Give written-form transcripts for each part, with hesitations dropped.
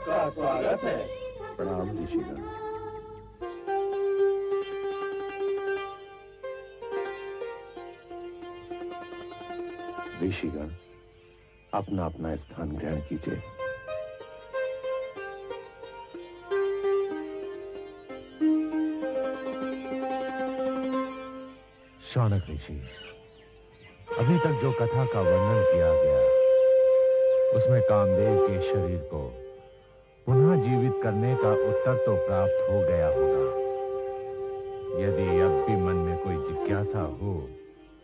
आपका स्वागत है। प्रणाम ऋषिगण। ऋषिगण, अपना अपना स्थान ग्रहण कीजिए। शौनक ऋषि, अभी तक जो कथा का वर्णन किया गया उसमें कामदेव के शरीर को पुनः जीवित करने का उत्तर तो प्राप्त हो गया होगा। यदि अब भी मन में कोई जिज्ञासा हो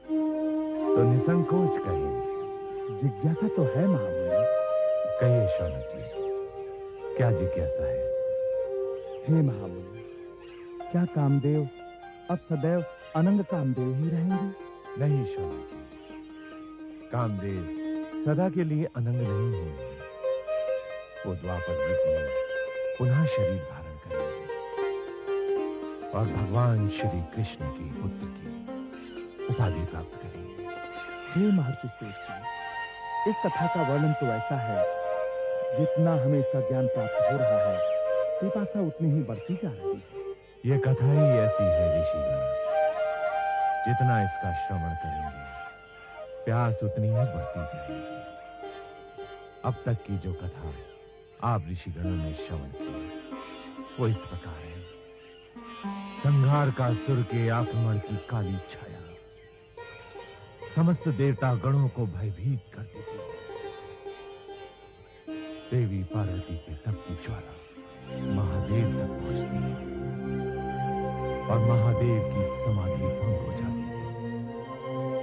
तो निसंकोच कहिए। जिज्ञासा तो है महामुनि। कहिए शौनक जी, क्या जिज्ञासा है? हे महामुनि, क्या कामदेव अब सदैव अनंग कामदेव ही रहेंगे? नहीं शौनक जी, कामदेव सदा के लिए अनंग नहीं होंगे। वो द्वापर युग में पुनः शरीर धारण करेंगे और भगवान श्री कृष्ण की पुत्र की उपाधि प्राप्त करेंगे। हे महर्षि श्रेष्ठ जी, इस कथा का वर्णन तो ऐसा है, जितना हमें इसका ज्ञान प्राप्त हो रहा है, पिपासा उतनी ही बढ़ती जा रही है। ये कथा ही ऐसी है ऋषिगण, जितना इसका श्रवण करेंगे प्यास उतनी ही बढ़ती जाएगी। अब तक की जो कथा आप ऋषिगणों ने श्रवण की वो इस प्रकार है। संहार का सुर के आक्रमण की काली छाया समस्त देवता गणों को भयभीत कर देती है। देवी पार्वती के तप की ज्वाला महादेव तक पहुंचती है और महादेव की समाधि भंग हो जाती है।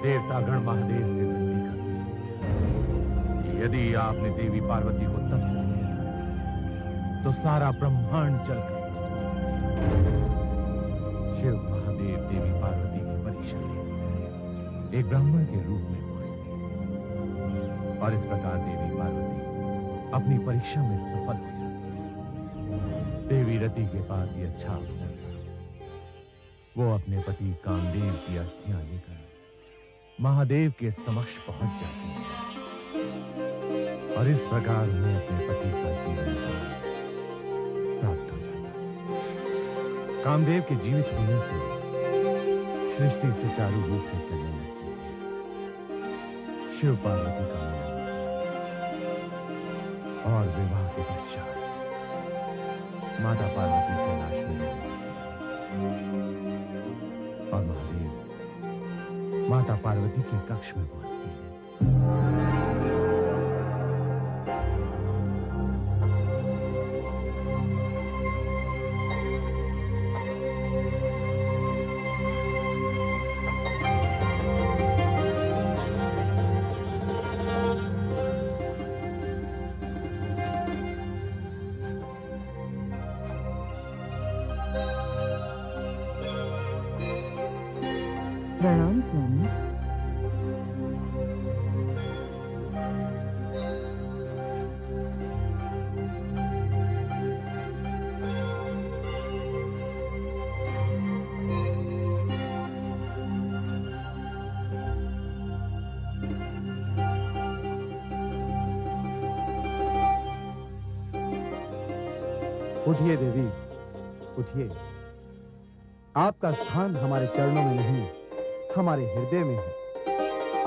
देवतागण महादेव से विनती करते हैं कि यदि आपने देवी पार्वती को तप से लिया तो सारा ब्रह्मांड जलकर शिव महादेव देवी पार्वती की परीक्षा लेते एक ब्राह्मण के रूप में पहुंचती है और इस प्रकार देवी पार्वती अपनी परीक्षा में सफल हो जाती है। देवी रति के पास यह अच्छा अवसर था। वो अपने पति कामदेव की अस्थियां लेकर महादेव के समक्ष पहुंच जाती है और इस प्रकार उन्हें अपने पति का जीवन प्राप्त हो जाता है। कामदेव के जीवित होने से सृष्टि सुचारू रूप से चलने लगती है। शिव पार्वती का मिलन और विवाह के पश्चात माता पार्वती कैलाश में रहती और महादेव माता पार्वती के कक्ष में पहुंचती है। प्रणाम स्वामी। उठिए देवी, उठिए। आपका स्थान हमारे चरणों में नहीं, हमारे हृदय में है।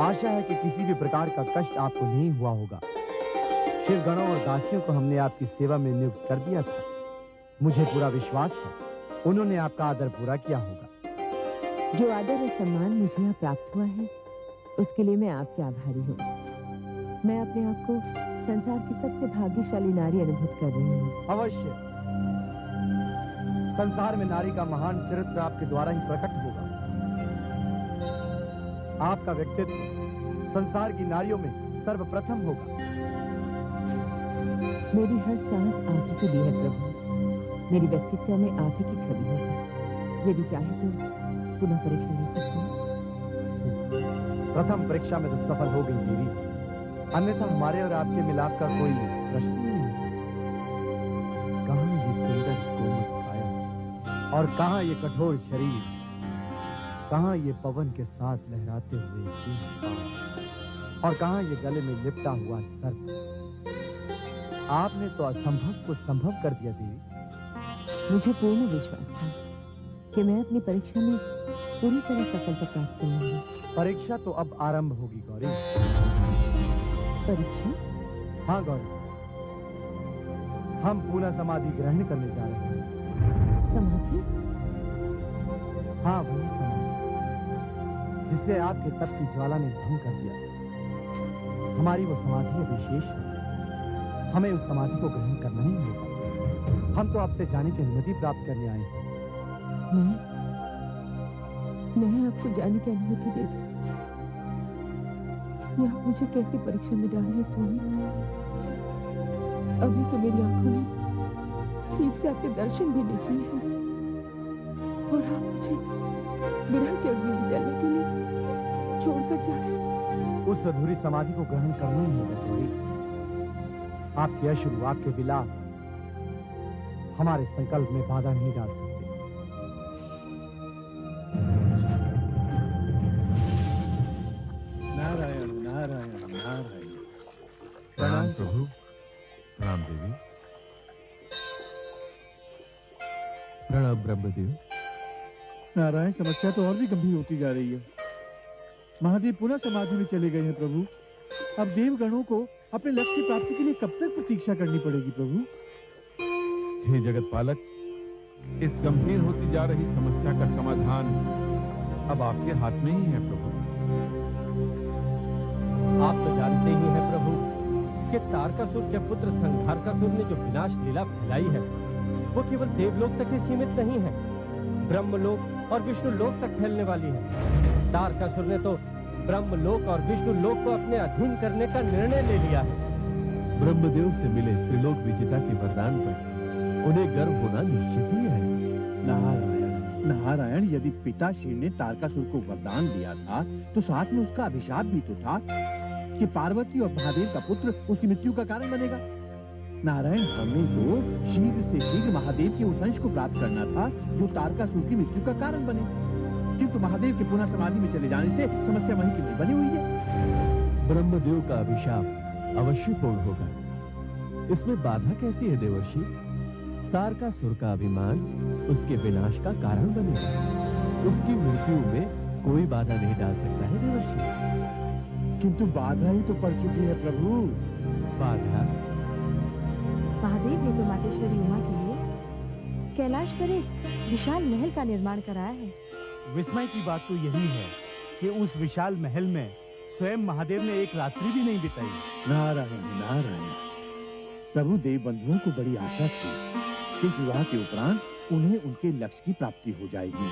आशा है कि किसी भी प्रकार का कष्ट आपको नहीं हुआ होगा। शिवगणों और दासियों को हमने आपकी सेवा में नियुक्त कर दिया था। मुझे पूरा विश्वास है उन्होंने आपका आदर पूरा किया होगा। जो आदर और सम्मान मुझे यहाँ प्राप्त हुआ है उसके लिए मैं आपकी आभारी हूँ। मैं अपने आप को संसार की सबसे भाग्यशाली नारी अनुभूत कर रही हूँ। अवश्य संसार में नारी का महान चरित्र आपके द्वारा ही प्रकट होगा। आपका व्यक्तित्व संसार की नारियों में सर्वप्रथम होगा। मेरी हर सांस आप ही की दी है प्रभु। मेरी व्यक्तित्व में आप ही की छवि होगी। यदि चाहे तो पुनः परीक्षा ले सकते हैं। प्रथम परीक्षा में तो सफल हो गई देवी, अन्यथा हमारे और आपके मिलाप का कोई प्रश्न नहीं है। कहां ये सुंदर कोमल काया और कहां ये कठोर शरीर, कहां ये पवन के साथ लहराते हुए तीन पांव और कहां ये गले में लिपटा हुआ सर्प। आपने तो असंभव को संभव कर दिया देवी। मुझे पूर्ण विश्वास था कि मैं अपनी परीक्षा में पूरी तरह सफलता प्राप्त कर लूंगी। परीक्षा तो अब आरंभ होगी गौरी। परीक्षा? हाँ गौरी, हम पुनः समाधि ग्रहण करने जा रहे हैं। समाधि? हाँ, वही समाधि जिसे आपके तप की ज्वाला ने भंग कर दिया। हमारी वो समाधि विशेष है, हमें उस समाधि को ग्रहण करना ही होगा। हम तो आपसे जाने की अनुमति प्राप्त करने आए हैं। मैं आपको जाने की अनुमति दे दूं? या आप मुझे कैसी परीक्षा में डालिए स्वामी? अभी तो मेरी आंखों ने ठीक से आपके दर्शन भी नहीं किए हैं, और आप मुझे विरह के अग्नि में जलने के लिए छोड़कर जा रहे हैं। उस अधूरी समाधि को ग्रहण करना ही होगा गौरी। आपके अश्रु, आपके विलाप हमारे संकल्प में बाधा नहीं डाल सकते। नारायण नारायण नारायण। प्रणाम प्रभु। प्रणाम देवी। प्रणाम ब्रह्मदेव। नारायण, समस्या तो और भी गंभीर होती जा रही है। महादेव पुनः समाधि में चले गए हैं प्रभु। अब देवगणों को अपने लक्ष्य की प्राप्ति के लिए कब तक प्रतीक्षा करनी पड़ेगी प्रभु? हे जगत पालक, इस गंभीर होती जा रही समस्या का समाधान अब आपके हाथ में ही है प्रभु। आप तो जानते ही हैं प्रभु कि तारकासुर के पुत्र संहारकासुर ने जो विनाश लीला फैलाई है वो केवल देवलोक तक ही सीमित नहीं है, ब्रह्मलोक और विष्णु लोक तक फैलने वाली है। तारकासुर ने तो ब्रह्मलोक और विष्णु लोक को अपने अधीन करने का निर्णय ले लिया है। ब्रह्मदेव से मिले त्रिलोक विजेता के वरदान पर उन्हें गर्व होना निश्चित ही है। नारायण नारायण, यदि पिताश्री ने तारकासुर को वरदान दिया था तो साथ में उसका अभिशाप भी तो था कि पार्वती और महादेव का पुत्र उसकी मृत्यु का कारण बनेगा। नारायण, हमें तो शीघ्र से शीघ्र महादेव के उस अंश को प्राप्त करना था जो तारकासुर की मृत्यु का कारण बने, किंतु महादेव के पुनः समाधि में चले जाने से समस्या वहीं की वहीं बनी हुई है। ब्रह्मदेव का अभिशाप अवश्य पूर्ण होगा, इसमें बाधा कैसी है देवर्षि? तारकासुर का अभिमान उसके विनाश का कारण बनेगा, उसकी मृत्यु में कोई बाधा नहीं डाल सकता है देवर्षि। किंतु बाधा ही तो पड़ चुकी है प्रभु। बाधा? महादेव ने तो मातेश्वरी उमा के लिए कैलाश पर एक विशाल महल का निर्माण कराया है। विस्मय की बात तो यही है कि उस विशाल महल में स्वयं महादेव ने एक रात्रि भी नहीं बिताई। नारायण नारायण। प्रभु, देव बंधुओं को बड़ी आशा थी कि विवाह के उपरांत उन्हें उनके लक्ष्य की प्राप्ति हो जाएगी,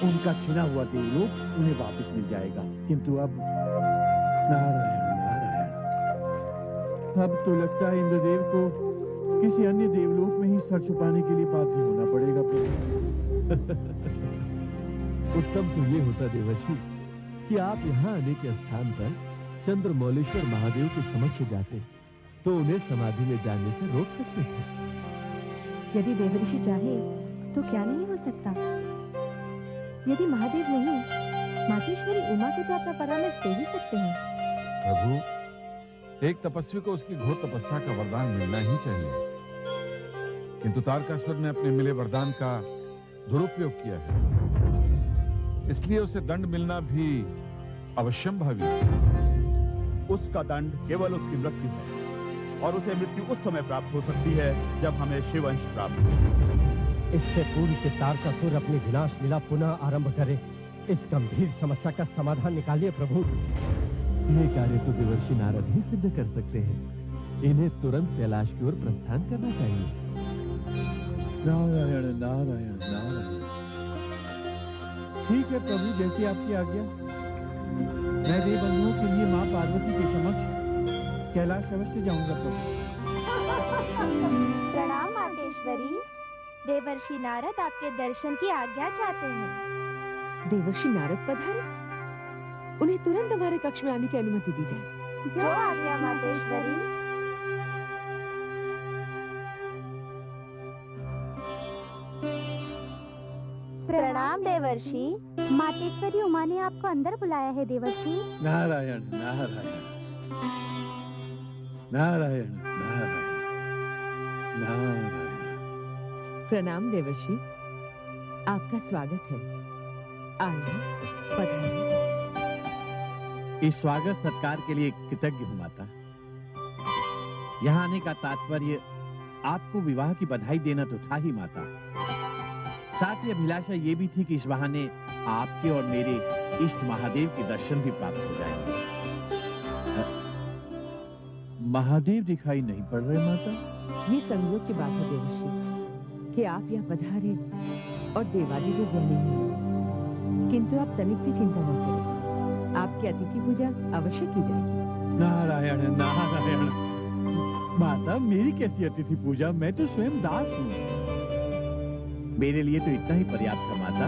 उनका छिना हुआ देवलोक उन्हें वापस मिल जाएगा, किंतु अब नारायण नारायण, अब तो लगता है इंद्रदेव को किसी अन्य देवलोक में ही सर छुपाने के लिए बाध्य होना पड़ेगा प्रभु। उत्तम तो ये होता देवर्षि कि आप यहाँ आने के स्थान पर चंद्रमौलेश्वर महादेव के समक्ष जाते तो उन्हें समाधि में जाने से रोक सकते थे। यदि देवऋषि चाहे तो क्या नहीं हो सकता। यदि महादेव नहीं, मातेश्वरी उमा को तो अपना परामर्श दे ही सकते हैं। प्रभु, एक तपस्वी को उसकी घोर तपस्या का वरदान मिलना ही चाहिए, किंतु तारकासुर ने अपने मिले वरदान का दुरुपयोग किया है, इसलिए उसे दंड मिलना भी अवश्यंभावी है। उसका दंड केवल उसकी मृत्यु है, और उसे मृत्यु उस समय प्राप्त हो सकती है जब हमें शिवंश प्राप्त हो। इससे पूर्व के तारकासुर अपनी विनाश लीला पुनः आरंभ करे, इस गंभीर समस्या का समाधान निकालिए प्रभु। ये कार्य तो देवर्षि नारद ही सिद्ध कर सकते हैं, इन्हें तुरंत कैलाश की ओर प्रस्थान करना चाहिए। नारायण नारायण नारायण। ठीक है प्रभु, जैसी आपकी आज्ञा। मैं देव बंधुओं के लिए माँ पार्वती के समक्ष कैलाश अवश्य जाऊंगा प्रभु। प्रणाम मातेश्वरी, देवर्षि नारद आपके दर्शन की आज्ञा चाहते हैं। देवर्षि नारद पधारे, उन्हें तुरंत हमारे कक्ष में आने की अनुमति दी जाए। जो आज्ञा मातेश्वरी। प्रणाम देवर्षि, मातेश्वरी उमा ने आपको अंदर बुलाया है देवर्षि। नारायण नारायण नारायण नारायण। नारायण। प्रणाम देवर्षि, आपका स्वागत है। आइए, पधारिए। इस स्वागत सत्कार के लिए कृतज्ञ हूँ माता। यहाँ आने का तात्पर्य आपको विवाह की बधाई देना तो था ही माता, साथ ही अभिलाषा ये भी थी कि इस बहाने आपके और मेरे इष्ट महादेव के दर्शन भी प्राप्त हो जाएंगे। महादेव दिखाई नहीं पड़ रहे माता? ये संयोग की बात है देवर्षि कि आप यहाँ पधारे और देवादिदेव बनने हैं। किंतु आप तनिक भी चिंता न करें, आपकी अतिथि पूजा अवश्य की जाएगी। नारायण नारायण। माता, मेरी कैसी अतिथि पूजा? मैं तो स्वयं दास हूँ। मेरे लिए तो इतना ही पर्याप्त था माता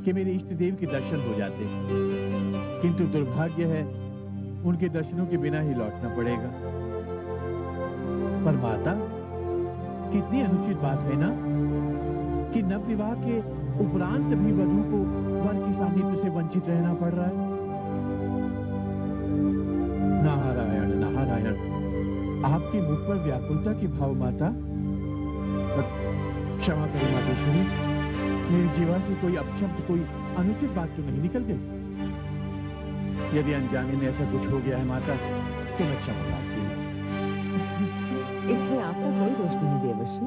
कि मेरे इष्ट देव के दर्शन हो जाते, किंतु दुर्भाग्य है उनके दर्शनों के बिना ही लौटना पड़ेगा। पर माता, कितनी अनुचित बात है ना कि नवविवाह के उपरांत भी वधू को वर के सानिध्य से वंचित रहना पड़ रहा है। नारायण नारायण। आपके मुख पर व्याकुलता के भाव माता। क्षमा करें मातेश्वरी, मेरी जीवा से कोई अपशब्द, कोई अनुचित बात तो नहीं निकल गई? यदि अनजाने में ऐसा कुछ हो गया है माता, तो मैं क्षमा प्रार्थी हूँ। इसमें आपका कोई दोष नहीं देवर्षि।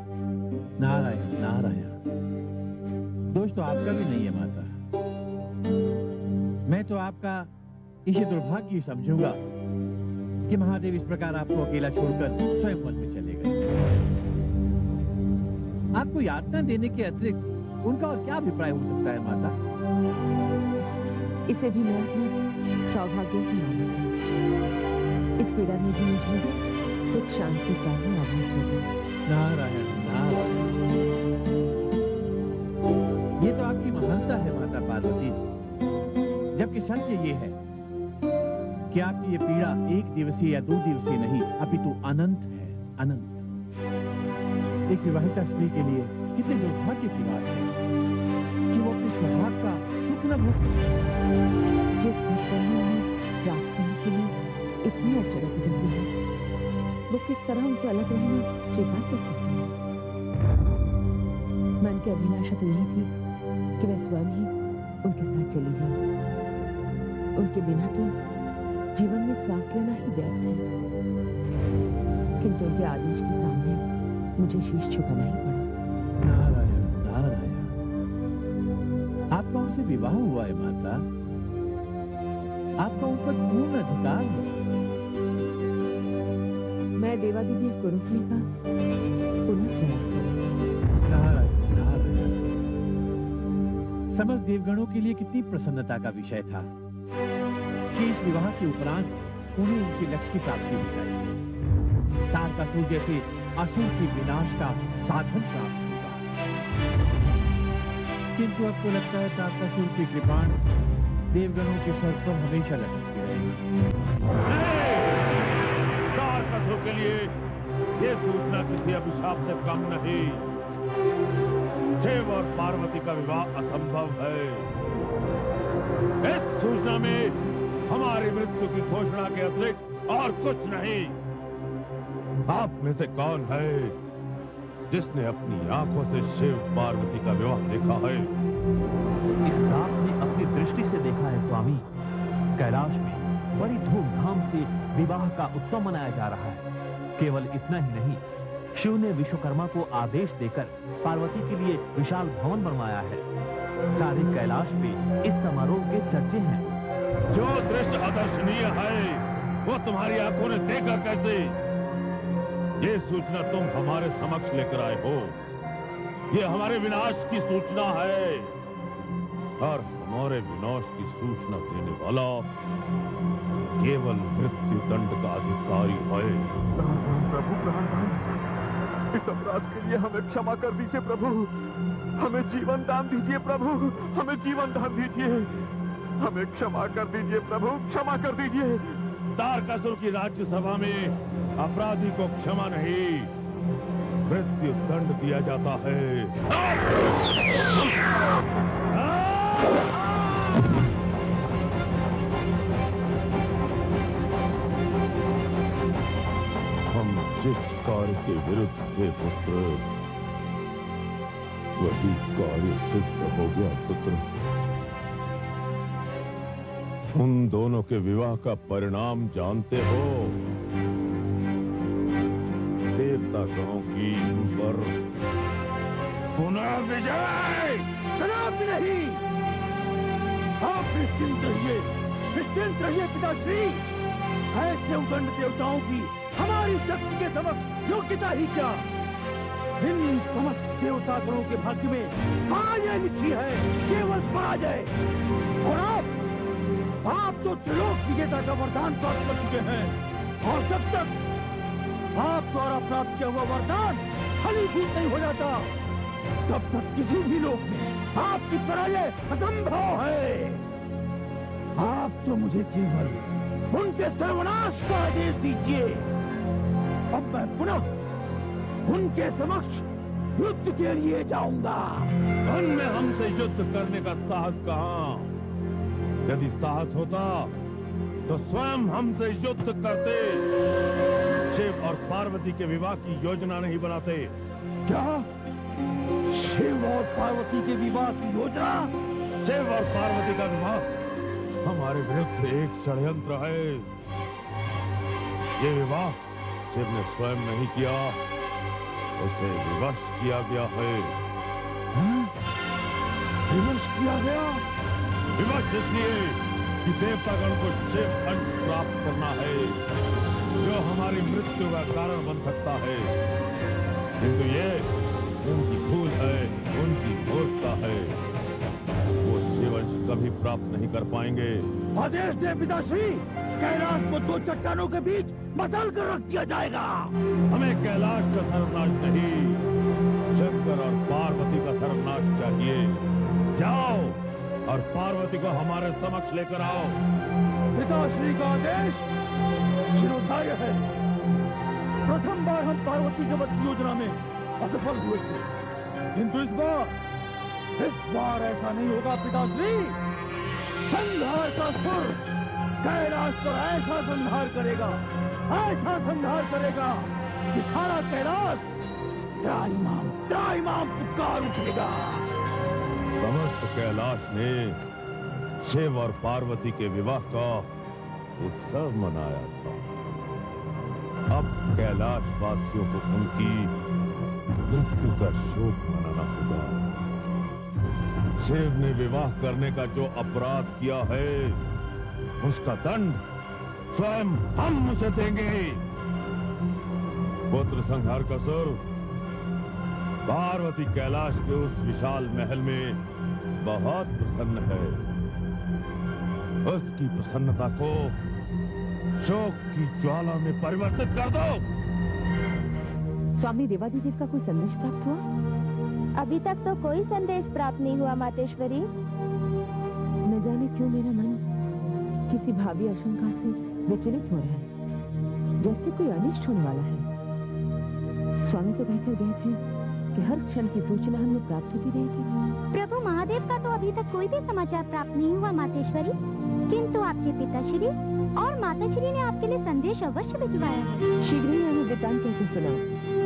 नारायण नारायण। दोष तो आपका भी नहीं है माता। मैं तो आपका इसे दुर्भाग्य ही समझूंगा कि महादेव इस प्रकार आपको अकेला छोड़कर स्वयं वन में चले गए। आपको यातना देने के अतिरिक्त उनका और क्या अभिप्राय हो सकता है माता? इसे भी मैं अपना सौभाग्य ही मानूंगी। इस पीड़ा में भी मुझे सुख शांति का ही आभास होगा। नारायण नारायण। ये तो आपकी महानता है माता पार्वती, जबकि सत्य ये है कि आपकी ये पीड़ा 1 दिवसीय या 2 दिवसीय नहीं, अपितु अनंत है, अनंत। एक विवाहिता स्त्री के लिए कितने दुर्भाग्य की बात है कि वो अपने सुहाग का सुख न भोग सके। जिस भक्तों ने उन्हें प्राप्त करने के लिए इतनी अड़चनें गुजरती है, वो किस तरह उनसे अलग रहना स्वीकार कर सकते हैं? मन की अभिलाषा तो यही थी कि मैं स्वयं ही उनके साथ चली जाऊं। उनके बिना तो जीवन में श्वास लेना ही व्यर्थ है, किंतु उनके आदेश के सामने मुझे शीश झुकाना ही पड़ा। नारायण नारायण। आपका उनसे विवाह हुआ है माता, आपका उन पर पूर्ण अधिकार है। मैं देवादिदेव को रोकने का पुनः प्रयास करूंगी। नारायण नारायण। समस्त देवगणों के लिए कितनी प्रसन्नता का विषय था कि इस विवाह के उपरांत उन्हें उनके लक्ष्य की प्राप्ति हो जाएगी। तारकासुर जैसे असुर के विनाश का साधन प्राप्त होगा। किंतु अब तो लगता है तारकासुर की कृपाण देवगणों के सर पर हमेशा लटकती रहेगी। तारकासुर के लिए ये सूचना किसी अभिशाप से कम नहीं। शिव और पार्वती का विवाह असंभव है। इस सूचना में हमारी मृत्यु की घोषणा के अतिरिक्त और कुछ नहीं। आप में से कौन है जिसने अपनी आंखों से शिव पार्वती का विवाह देखा है? इस दास ने अपनी दृष्टि से देखा है स्वामी। कैलाश में बड़ी धूमधाम से विवाह का उत्सव मनाया जा रहा है। केवल इतना ही नहीं, शिव ने विश्वकर्मा को आदेश देकर पार्वती के लिए विशाल भवन बनवाया है। सारे कैलाश में इस समारोह के चर्चे हैं। जो दृश्य अदर्शनीय है वो तुम्हारी आंखों ने देखा कैसे? ये सूचना तुम हमारे समक्ष लेकर आए हो। ये हमारे विनाश की सूचना है और हमारे विनाश की सूचना देने वाला केवल मृत्यु दंड का अधिकारी है। प्रभु प्राण, इस अपराध के लिए हमें क्षमा कर दीजिए प्रभु। हमें जीवन दान दीजिए प्रभु, हमें जीवन दान दीजिए। हमें क्षमा कर दीजिए प्रभु, क्षमा कर दीजिए। तारकासुर की राज्यसभा में अपराधी को क्षमा नहीं, मृत्यु दंड दिया जाता है। हम जिस कार्य के विरुद्ध थे पुत्र, वही कार्य सिद्ध हो गया पुत्र। उन दोनों के विवाह का परिणाम जानते हो? देवता गणों की उन पर पुनः विजय। कदापि नहीं। आप निश्चिंत रहिए पिताश्री। ऐसे उदंड देवताओं की हमारी शक्ति के समक्ष योग्यता ही क्या। इन समस्त देवता गणों के भाग्य में पराजय लिखी है, केवल पराजय। और आप तो त्रिलोक विजेता का वरदान प्राप्त कर चुके हैं, और जब तक आप द्वारा प्राप्त किया हुआ वरदान फलीभूत नहीं हो जाता, तब तक किसी भी लोक में आपकी पराजय असंभव है। आप तो मुझे केवल उनके सर्वनाश का आदेश दीजिए। अब मैं पुनः उनके समक्ष युद्ध के लिए जाऊंगा। उनमें हमसे युद्ध करने का साहस कहां? यदि साहस होता तो स्वयं हमसे युद्ध करते। शिव और पार्वती के विवाह की योजना नहीं बनाते। क्या? शिव और पार्वती के विवाह की योजना? शिव और पार्वती का विवाह हमारे विरुद्ध एक षड्यंत्र है। ये विवाह शिव ने स्वयं नहीं किया, उसे विवश किया गया है। विवश किया गया? विवश इसलिए कि देवतागण को शिव अंश प्राप्त करना है, जो हमारी मृत्यु का कारण बन सकता है। किंतु ये उनकी भूल है, उनकी मूर्खता है। वो शिवंश कभी प्राप्त नहीं कर पाएंगे। आदेश दे पिताश्री, कैलाश को दो चट्टानों के बीच मसल कर रख दिया जाएगा। हमें कैलाश का सर्वनाश नहीं, शंकर और पार्वती का सर्वनाश चाहिए। जाओ और पार्वती को हमारे समक्ष लेकर आओ। पिताश्री का आदेश शिरोधार्य है। प्रथम बार हम पार्वती के वध की योजना में असफल हुए थे, किंतु इस बार ऐसा नहीं होगा पिताश्री। संहार का सुर कैलाश पर ऐसा संहार करेगा, ऐसा संहार करेगा कि सारा कैलाश त्राहिमाम पुकार उठेगा। समस्त कैलाश ने शिव और पार्वती के विवाह का उत्सव मनाया था। अब कैलाश वासियों को उनकी मृत्यु का शोक मनाना होगा। शिव ने विवाह करने का जो अपराध किया है, उसका दंड स्वयं हम उसे देंगे। पुत्र संहार का सुर, पार्वती कैलाश के उस विशाल महल में बहुत प्रसन्न है। उसकी प्रसन्नता को शोक की ज्वाला में परिवर्तित कर दो। स्वामी देवादिदेव का कोई संदेश प्राप्त हुआ? अभी तक तो कोई संदेश प्राप्त नहीं हुआ मातेश्वरी। न जाने क्यों मेरा मन किसी भावी आशंका से विचलित हो रहा है, जैसे कोई अनिष्ट होने वाला है। स्वामी तो कहकर गए थे कि हर क्षण की सूचना हमें प्राप्त होती रहेगी। प्रभु महादेव का तो अभी तक कोई भी समाचार प्राप्त नहीं हुआ मातेश्वरी, किंतु आपके पिताश्री और माताश्री ने आपके लिए संदेश अवश्य भिजवाया है। शीघ्र ही हमें वृत्तांत कहकर सुनाओ।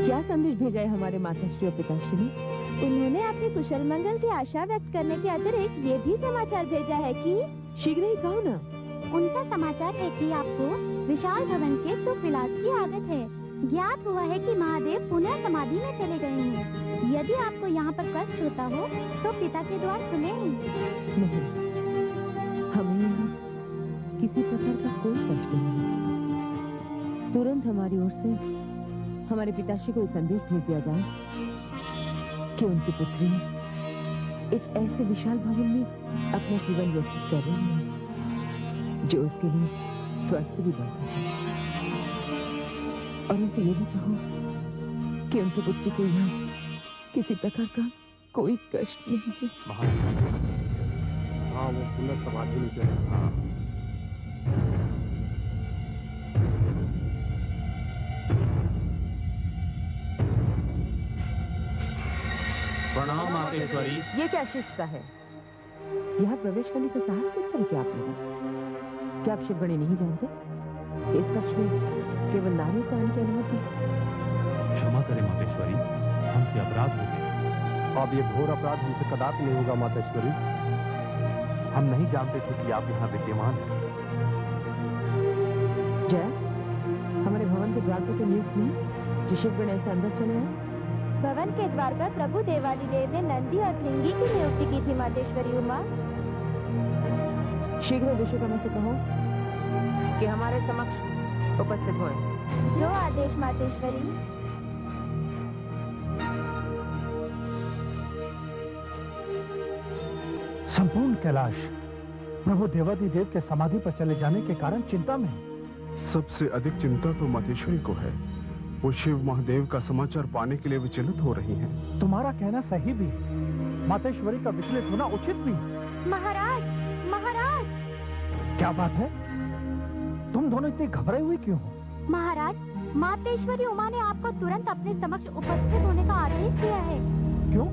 क्या संदेश भेजा है हमारे माताश्री और पिताश्री ने? उन्होंने आपके कुशल मंगल की आशा व्यक्त करने के अतिरिक्त ये भी समाचार भेजा है कि शीघ्र ही कहो ना। उनका समाचार है कि आपको विशाल भवन के सुख विलास की आदत है। ज्ञात हुआ है कि महादेव पुनः समाधि में चले गए हैं। यदि आपको यहाँ पर कष्ट होता हो तो पिता के द्वार खुले हैं। नहीं, हमें यहाँ किसी प्रकार का कोई कष्ट नहीं है। तुरंत हमारी ओर से हमारे पिताश्री को संदेश भेज दिया जाए कि उनकी पुत्री एक ऐसे विशाल भवन में अपना जीवन व्यतीत कर रही है जो उसके लिए स्वर्ग से भी बढ़ता है। और उनसे ये भी कहो कि उनकी पुत्री को यहाँ किसी प्रकार का कोई कष्ट नहीं है। हाँ, वो पुनः समाधि में चले। हाँ। प्रणाम मातेश्वरी। ये क्या शिष्टता है? यहाँ प्रवेश करने का साहस किस तरह किया आप लोगों? क्या आप शिवगणी नहीं जानते? इस कक्ष में केवल नारियों को आने की अनुमति है। क्षमा करें मातेश्वरी, हमसे अपराध हो गया। अब ये घोर अपराध हमसे कदापि नहीं होगा मातेश्वरी। हम नहीं जानते थे कि आप यहाँ विद्यमान हैं। जय, हमारे भवन के द्वार पर तो नियुक्त नहीं, जो शिवगण ऐसे अंदर चले आए। भवन के द्वार पर प्रभु देवादिदेव ने नंदी और भृंगी की नियुक्ति की थी मातेश्वरी उमा। शीघ्र विश्वकर्मा से कहो कि हमारे समक्ष उपस्थित हों। जो आदेश मातेश्वरी। संपूर्ण कैलाश प्रभु देवादिदेव के समाधि पर चले जाने के कारण चिंता में है। सबसे अधिक चिंता तो मातेश्वरी को है। वो शिव महादेव का समाचार पाने के लिए विचलित हो रही हैं। तुम्हारा कहना सही भी, मातेश्वरी का विचलित होना उचित भी। महाराज, महाराज, क्या बात है? तुम दोनों इतने घबराए हुए क्यों हो? महाराज, मातेश्वरी उमा ने आपको तुरंत अपने समक्ष उपस्थित होने का आदेश दिया है। क्यों?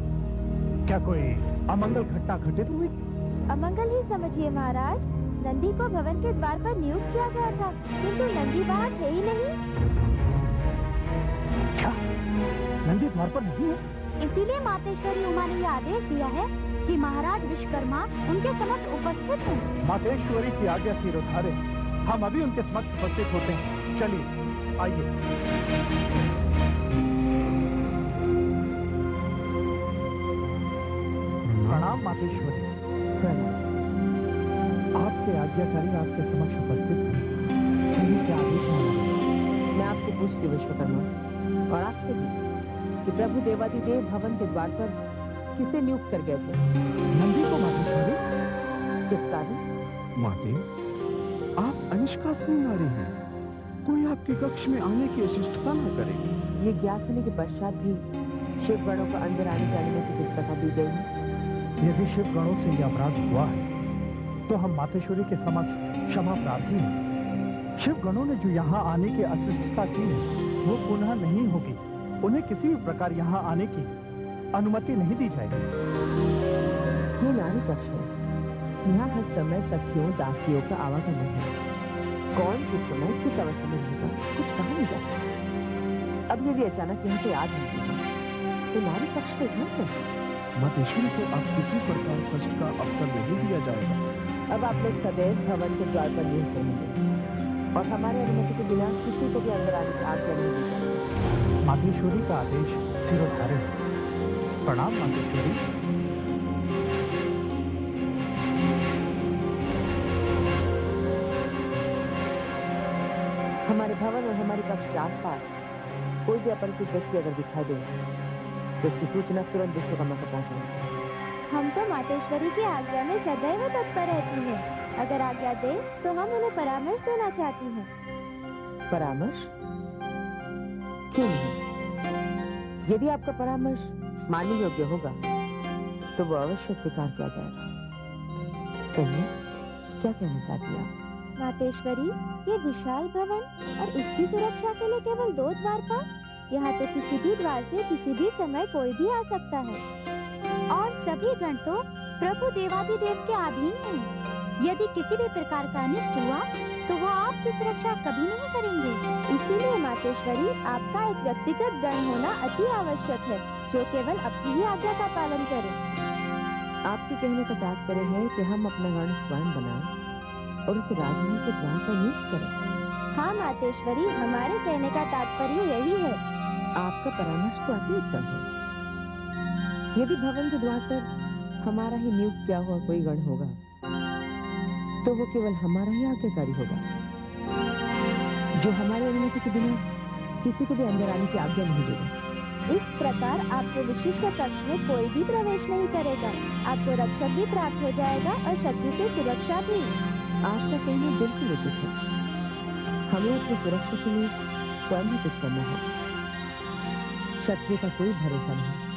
क्या कोई अमंगल घटना घटित हुई? अमंगल ही समझिए महाराज। नंदी को भवन के द्वार पर नियुक्त किया गया था, किंतु नंदी बाहर थे ही नहीं। क्या नंदी द्वार पर नहीं है? इसीलिए मातेश्वरी उमा ने यह आदेश दिया है कि महाराज विश्वकर्मा उनके समक्ष उपस्थित हैं। मातेश्वरी की आज्ञा सिरोधार्य, हम अभी उनके समक्ष उपस्थित होते हैं। चलिए, आइए। प्रणाम मातेश्वरी। आपके आज्ञाकारी आपके समक्ष उपस्थित हैं। चलिए, क्या आदेश है? मैं आपसे पूछती हूँ विश्वकर्मा, और आपसे भी, कि प्रभु देवादिदेव भवन के द्वार पर किसे नियुक्त कर गए थे? नंदी को मातेश्वरी। किस कार्य? माते, आप अनिष्कासनी नारी हैं। कोई आपके कक्ष में आने की अशिष्टता न करे। ये ज्ञात होने के पश्चात भी शिवगणों को अंदर आने की अनुमति किस प्रकार दी गई है? यदि शिवगणों से यह अपराध हुआ है, तो हम मातेश्वरी के समक्ष क्षमा प्रार्थी हैं। शिवगणों ने जो यहाँ आने की अशिष्टता की है, वो पुनः नहीं होगी। उन्हें किसी भी प्रकार यहाँ आने की अनुमति नहीं दी जाएगी। ये नारी कक्ष है। यहाँ हर समय सखियों दासियों का आवागमन है। कौन किस समय किस अवस्था में रहेगा, कुछ कहा नहीं जा सकता। अब यदि अचानक यहाँ से आग निकलेगा, तो नारी कक्ष को इतना कैसे? मातेश्वरी को अब किसी प्रकार कष्ट का अवसर नहीं दिया जाएगा। अब आप लोग सदैव भवन के द्वार पर नियुक्त रहेंगे, और हमारे अनुमति के बिना किसी को भी अंदर आने की आज्ञा नहीं दी जाएगी। मातेश्वरी का आदेश सिरोधार्य है। प्रणाम मातेश्वरी। हमारे भवन और हमारे कक्ष के आसपास कोई भी अपरिचित व्यक्ति अगर दिखाई दे, तो उसकी सूचना तुरंत विश्वकर्मा को पहुंचाएगी। हम तो मातेश्वरी की आज्ञा में सदैव तत्पर रहती हैं। अगर आज्ञा दे तो हम उन्हें परामर्श देना चाहती हैं। परामर्श? क्यों नहीं? यदि आपका परामर्श मानने योग्य होगा, तो वो अवश्य स्वीकार किया जाएगा। कहिए, क्या कहना चाहती हैं आप? मातेश्वरी, ये विशाल भवन और इसकी सुरक्षा के लिए केवल 2 द्वार पर। यहाँ तो किसी भी द्वार से किसी भी समय कोई भी आ सकता है, और सभी गण तो प्रभु देवादिदेव के अधीन हैं। यदि किसी भी प्रकार का अनिष्ट हुआ, तो वो आपकी सुरक्षा कभी नहीं करेंगे। इसीलिए मातेश्वरी, आपका एक व्यक्तिगत गण होना अति आवश्यक है, जो केवल अपनी ही आज्ञा का पालन करे। आपके कहने का तात्पर्य है कि हम अपना गण स्वयं बनाएं और उसे राजमहल के द्वार पर नियुक्त करें। हाँ मातेश्वरी, हमारे कहने का तात्पर्य यही है। आपका परामर्श तो अति उत्तम है। यदि भवन के द्वार पर हमारा ही नियुक्त किया हुआ कोई गण होगा, तो वो केवल हमारा ही आज्ञाकारी होगा, जो हमारी अनुमति के बिना किसी को भी अंदर आने की आज्ञा नहीं देगा। इस प्रकार आपको विशिष्ट कक्ष में कोई भी प्रवेश नहीं करेगा। आपको रक्षक भी प्राप्त हो जाएगा और शत्रु से सुरक्षा भी। आपका कहना बिल्कुल उचित है। हमें अपनी सुरक्षा के लिए स्वयं भी कुछ करना है। शत्रु का कोई भरोसा नहीं।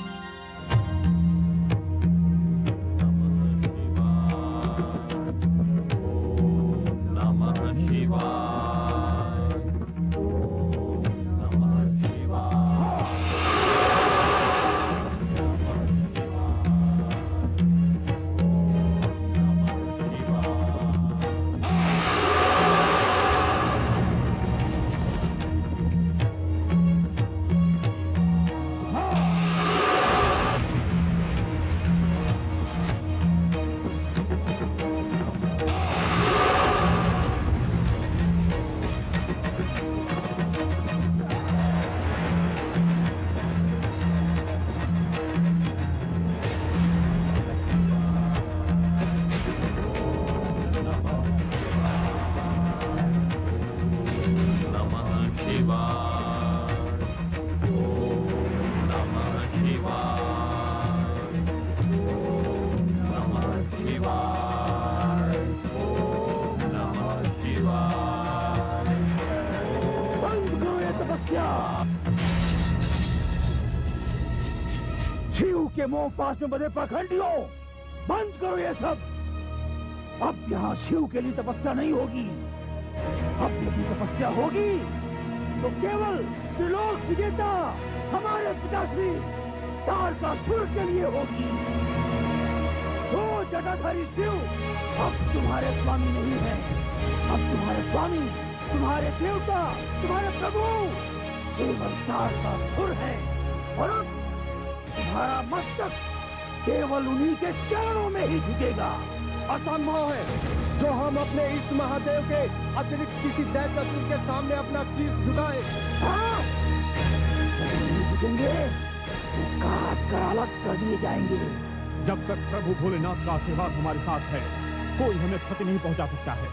शिवाय। ओम नमः शिवाय। ओम नमः शिवाय। ओम नमः शिवाय। बंद करो ये तपस्या। शिव के मोह पास में बधे पाखंडियों, बंद करो ये सब। अब यहाँ शिव के लिए तपस्या नहीं होगी। अब यदि तपस्या होगी तो केवल त्रिलोक विजेता हमारे पिताश्री तारकासुर के लिए होगी। वो जटाधारी शिव अब तुम्हारे स्वामी नहीं है। अब तुम्हारे स्वामी, तुम्हारे देवता, तुम्हारे प्रभु केवल तारकासुर है। और अब तुम्हारा मस्तक केवल उन्हीं के चरणों में ही झुकेगा। असंभव है जो हम अपने इष्ट महादेव के अतिरिक्त किसी दैत्यासुर के सामने अपना शीश झुकाए। हाँ? नहीं झुकेंगे तो काट कर अलग कर दिए जाएंगे। जब तक प्रभु भोलेनाथ का आशीर्वाद हमारे साथ है, कोई हमें क्षति नहीं पहुंचा सकता है।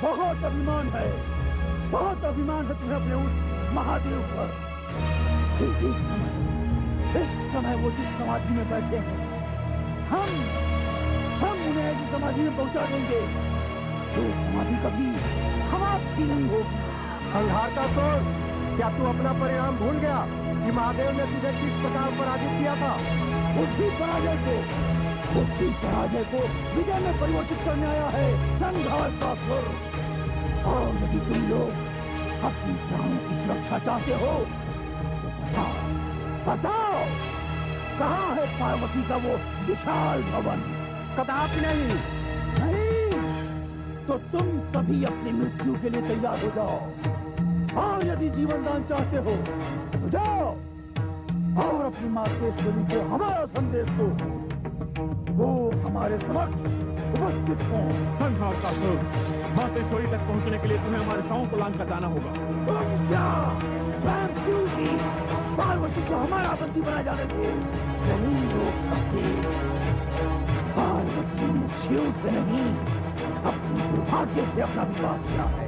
बहुत अभिमान है तुम्हें अपने उस महादेव पर। इस समय वो जिस समाधि में बैठे हैं, हम उन्हें ऐसी समाधि में पहुंचा देंगे जो समाधि कभी समाप्त ही नहीं होगी। संहारकासुर, क्या तू अपना परिणाम भूल गया कि महादेव ने तुझे किस प्रकार पराजित किया था? उसी पराजय को विजय में परिवर्तित करने आया है संहारकासुर। और यदि तुम लोग अपनी प्राणों की सुरक्षा चाहते हो तो बताओ कहाँ है पार्वती का वो विशाल भवन? कदापि नहीं। तो तुम सभी अपनी मृत्यु के लिए तैयार हो जाओ। और यदि जीवन दान चाहते हो तो जाओ और अपनी मातेश्वरी को हमारा संदेश दो। वो हमारे समक्ष उपस्थित हो। संहारकासुर, मातेश्वरी तक पहुंचने के लिए तुम्हें हमारे साओं को लांघकर जाना होगा। तुम जाओ, स्वयं शिव की पार्वती को हमारा बंदी बना जाने दो। नहीं रोक सकते। पार्वती ने शिव से नहीं, अपने दुर्भाग्य से अपना विवाह किया है।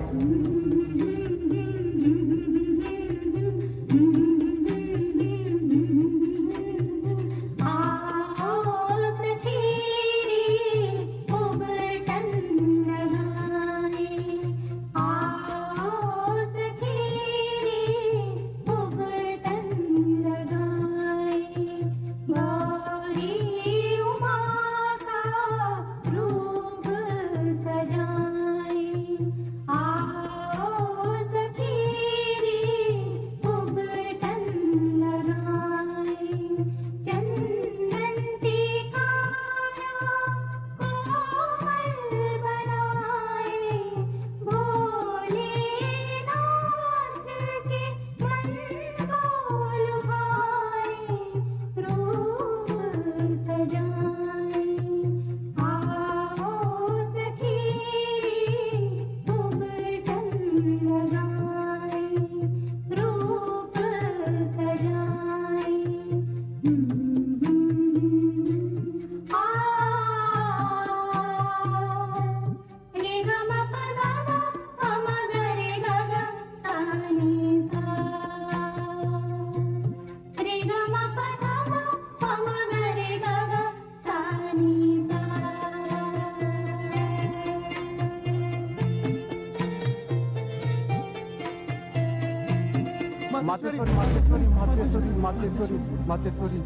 मातेश्वरी।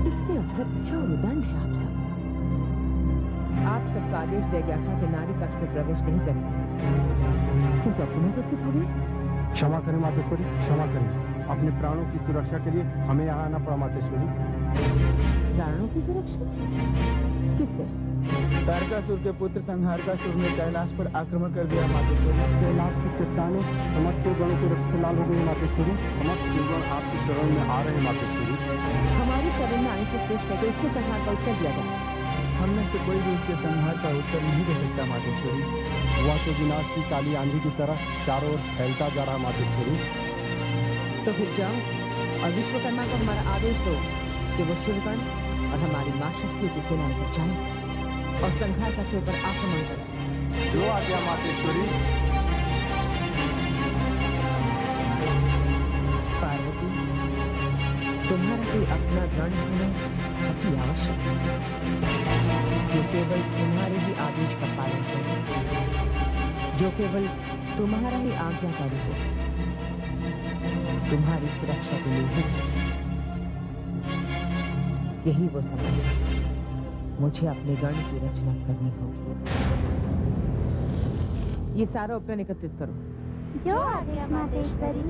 इतने असभ्य और उदंड है आप सबका आदेश दिया गया था कि नारी कक्ष में प्रवेश नहीं करेंगे, किंतु अब उपस्थित हो गए। क्षमा करें मातेश्वरी, क्षमा करें। अपने प्राणों की सुरक्षा के लिए हमें यहाँ आना पड़ा मातेश्वरी। प्राणों की सुरक्षा किससे? तारकासुर के पुत्र संहारकासुर ने कैलाश पर आक्रमण कर दिया मातेश्वरी। कैलाश की चट्टानें समस्त शिवगणों के रक्त से लाल हो गई मातेश्वरी। समस्त शिवगण आपकी शरण में आ रहे हैं मातेश्वरी। हमारी शरण में आने से श्रेष्ठ है तो इसके संहार का उत्तर दिया जाए। हम में से कोई भी उसके संहार का उत्तर नहीं दे सकता मातेश्वरी। वह तो विनाश की काली आंधी की तरह चारों ओर फैलता जा रहा मातेश्वरी। तो फिर जाओ और विश्वकर्मा को हमारा आदेश दो कि वो शिवगण और हमारी मां शक्ति की सेना में जाए और संघार का सिर पर आक्रमण करें। जो आज्ञा मातेश्वरी। पार्वती, तुम्हारा कोई अपना गण होना अति आवश्यक है, जो केवल तुम्हारे ही आदेश का पालन करे, जो केवल तुम्हारा ही आज्ञाकारी हो, तुम्हारी सुरक्षा के लिए ही। यही वो समय है, मुझे अपने गण की रचना करनी होगी। ये सारा उपकरण एकत्रित करो। जो आज्ञा मातेश्वरी।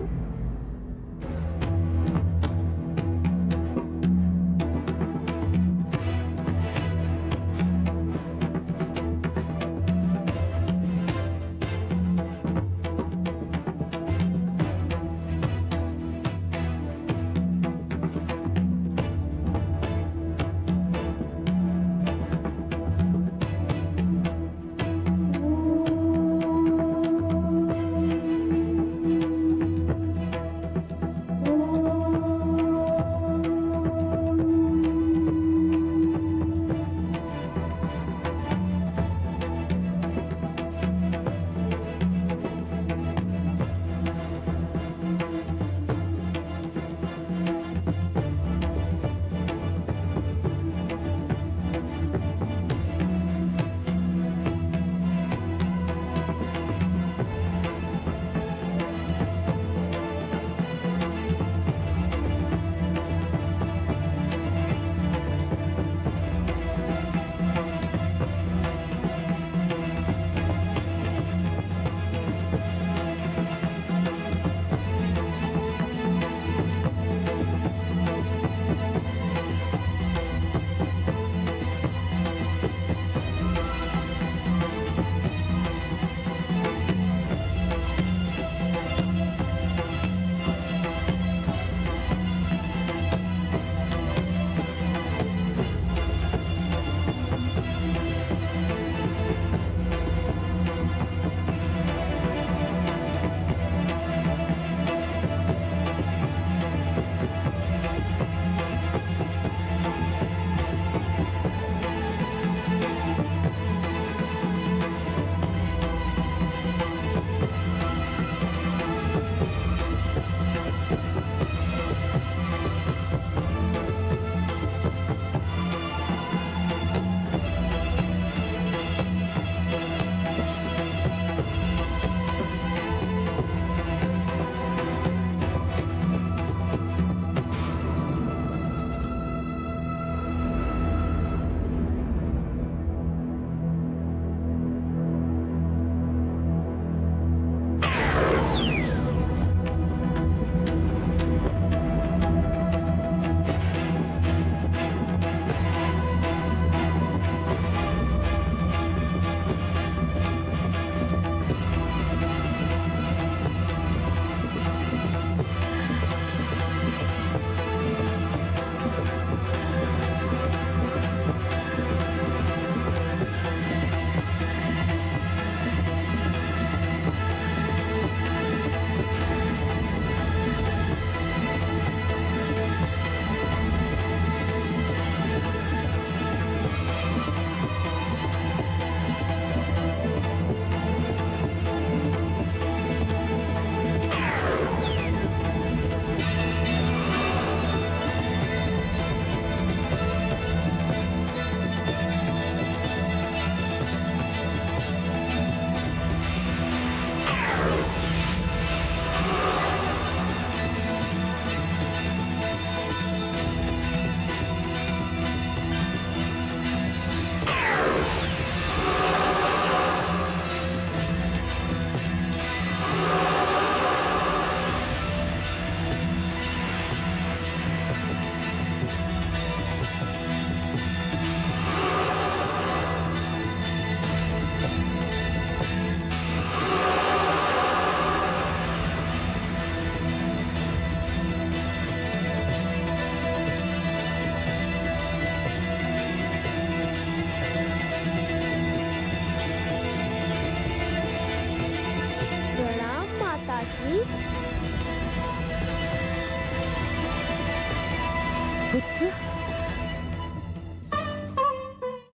पुत्र